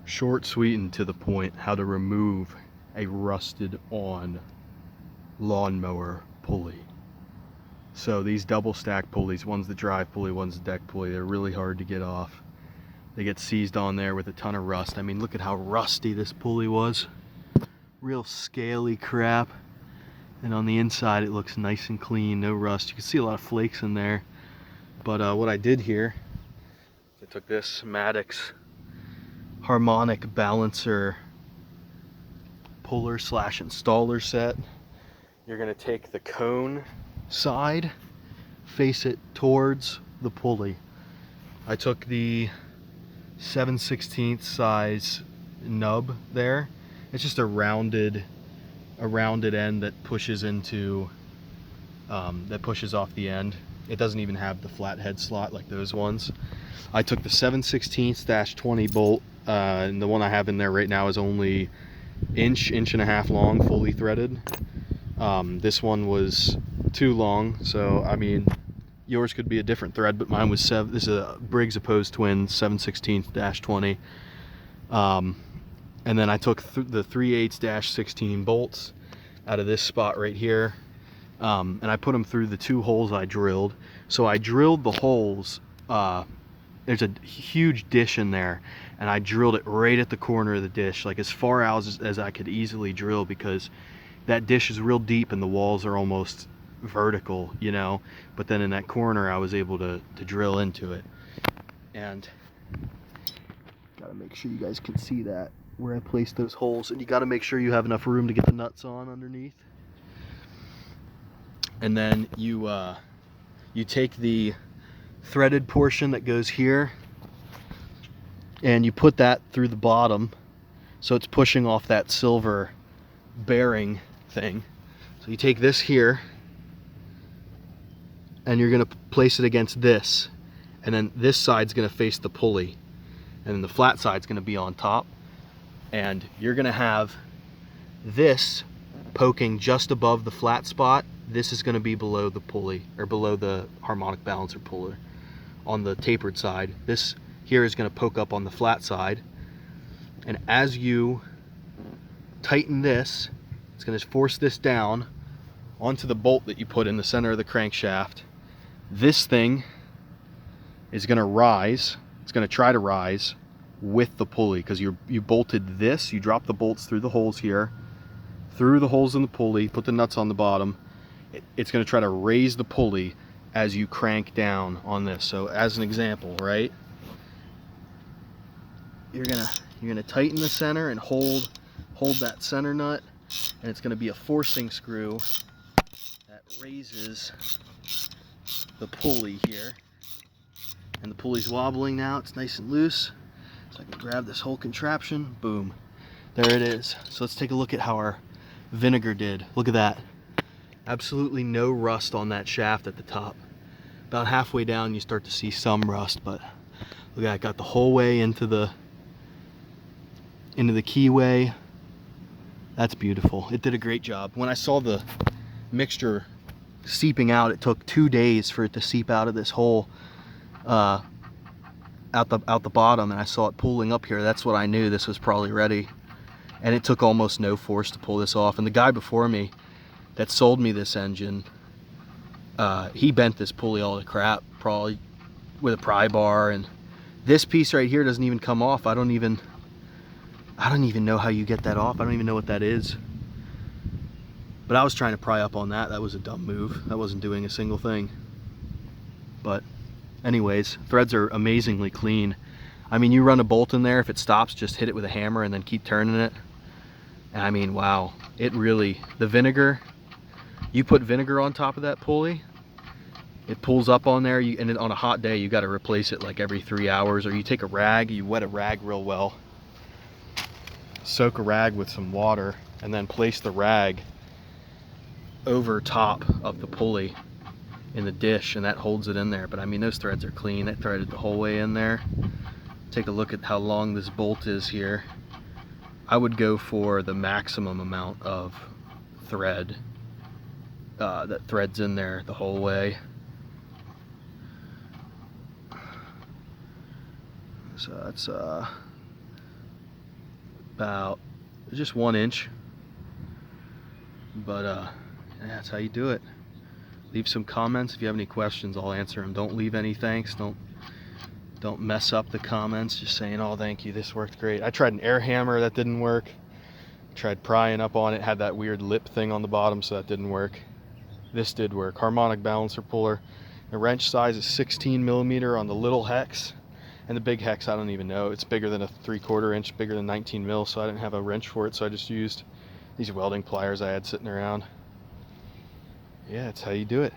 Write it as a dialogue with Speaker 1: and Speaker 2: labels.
Speaker 1: Short, sweet, and to the point, how to remove a rusted on lawnmower pulley. So these double stack pulleys, one's the drive pulley, one's the deck pulley, they're really hard to get off. They get seized on there with a ton of rust. I mean, look at how rusty this pulley was. Real scaly crap. And on the inside it looks nice and clean, no rust. You can see a lot of flakes in there. But what I did here, I took this Maddox harmonic balancer puller slash installer set. You're going to take the cone side, face it towards the pulley. I took the 7/16 size nub there. It's just a rounded end that pushes into that pushes off the end. It doesn't even have the flat head slot like those ones. I took the 7/16-20 bolt, and the one I have in there right now is only inch and a half long, fully threaded. This one was too long, so I mean, yours could be a different thread, but mine was this is a Briggs Opposed Twin 7/16-20. And then I took the 3/8-16 bolts out of this spot right here, and I put them through the 2 holes I drilled. So I drilled the holes, there's a huge dish in there, and I drilled it right at the corner of the dish, like as far out as I could easily drill, because that dish is real deep and the walls are almost vertical, you know. But then in that corner I was able to drill into it. And gotta make sure you guys can see that, where I placed those holes, and you got to make sure you have enough room to get the nuts on underneath. And then you take the threaded portion that goes here and you put that through the bottom, so it's pushing off that silver bearing thing. So you take this here and you're going to place it against this, and then this side's going to face the pulley, and then the flat side's going to be on top. And you're going to have this poking just above the flat spot. This is going to be below the pulley, or below the harmonic balancer puller on the tapered side. This here is going to poke up on the flat side. And as you tighten this, it's going to force this down onto the bolt that you put in the center of the crankshaft. This thing is going to rise. It's going to try to rise with the pulley, because you bolted this, you drop the bolts through the holes here, through the holes in the pulley, put the nuts on the bottom. It's going to try to raise the pulley as you crank down on this. So as an example, right, you're gonna tighten the center and hold that center nut, and it's going to be a forcing screw that raises the pulley here. And the pulley's wobbling now, it's nice and loose. So I can grab this whole contraption, boom, there it is. So let's take a look at how our vinegar did. Look at that. Absolutely no rust on that shaft at the top. About halfway down you start to see some rust, but look at that, got the whole way into the keyway. That's beautiful. It did a great job. When I saw the mixture seeping out, it took 2 days for it to seep out of this hole out the bottom, and I saw it pooling up here. That's what I knew this was probably ready. And it took almost no force to pull this off. And the guy before me that sold me this engine, he bent this pulley all to crap, probably with a pry bar. And this piece right here doesn't even come off. I don't even know how you get that off. I don't even know what that is. But I was trying to pry up on that. That was a dumb move. That wasn't doing a single thing. But anyways, threads are amazingly clean. I mean, you run a bolt in there, if it stops, just hit it with a hammer and then keep turning it. And I mean, wow, it really, the vinegar, you put vinegar on top of that pulley, it pulls up on there, and then on a hot day, you got to replace it like every 3 hours, or you take a rag, you wet a rag real well, soak a rag with some water, and then place the rag over top of the pulley in the dish, and that holds it in there. But I mean, those threads are clean. That threaded the whole way in there. Take a look at how long this bolt is here. I would go for the maximum amount of thread that threads in there the whole way. So that's about just 1 inch. But yeah, that's how you do it. Leave some comments if you have any questions. I'll answer them. Don't leave any thanks. Don't mess up the comments. Just saying, oh, thank you, this worked great. I tried an air hammer, that didn't work. Tried prying up on it, had that weird lip thing on the bottom, so that didn't work. This did work. Harmonic balancer puller. The wrench size is 16 millimeter on the little hex, and the big hex I don't even know. It's bigger than a 3/4 inch, bigger than 19 mil, so I didn't have a wrench for it, so I just used these welding pliers I had sitting around. Yeah, that's how you do it.